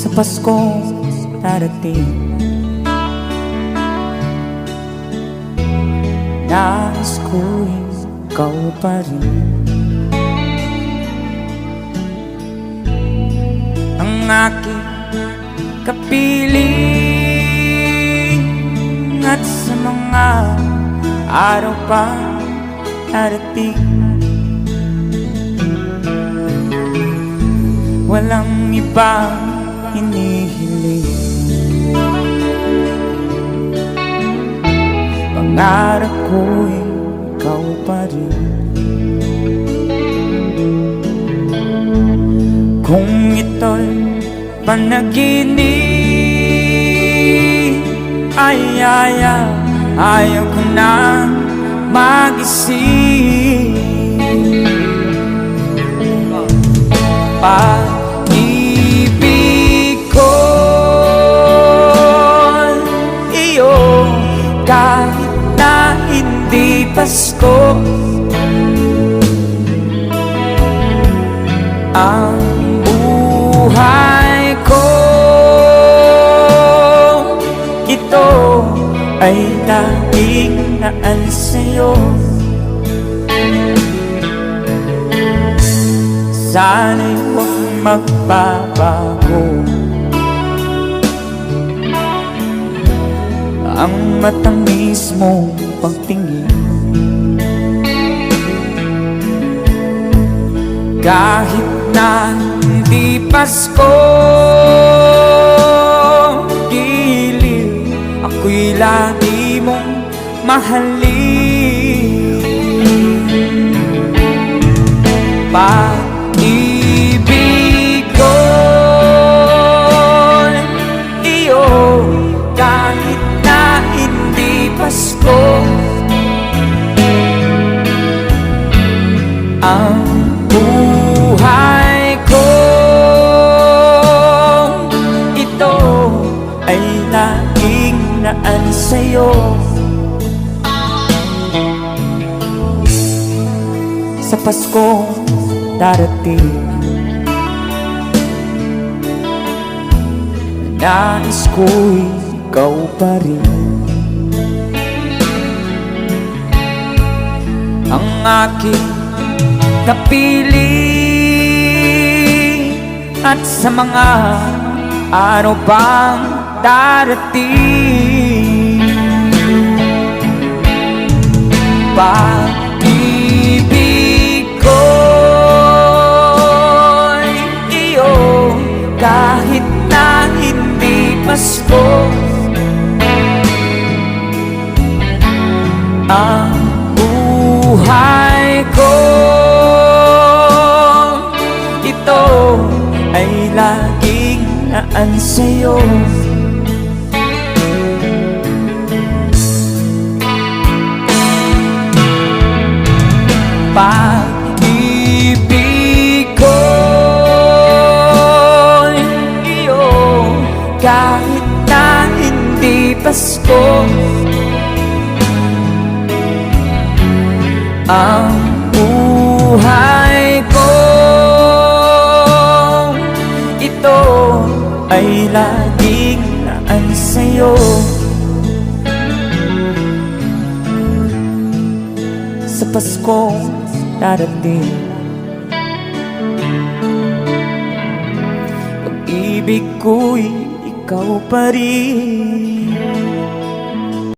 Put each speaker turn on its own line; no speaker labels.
Sa Paskong darating, nais ko'y ikaw pa rin ang aking kapiling. At sa mga araw pa darating, walang ibang hinihiling. Pangarap ko'y ikaw pa rin. Kung ito'y panaginip, ayaw ko na mag-isip. Pag-ibig ko iyo, kahit na hindi Pasko. Ang buhay ko, ito ay laging naan sa'yo. Sana'y huwag magbabago ang matamis mong pagtingin. Kahit na hindi Pasko, giliw ako'y lagi mong mahalin. Pag-ibig ko iyo, kahit na hindi Pasko. Ang buhay ko, ito ay laging naan sa'yo. Sa Pasko darating, nais ko'y ikaw pa rin ang aking kapiling. At sa mga araw pang darating, pag-ibig ko iyo, kahit na hindi Pasko. Ang buhay ko, ito ay laging naan sa'yo. Pag-ibig ko iyo, kahit na hindi Pasko. Ang buhay ko, ito ay laging naan sa'yo. Sa Pasko darating, pag-ibig ko'y ikaw pa rin.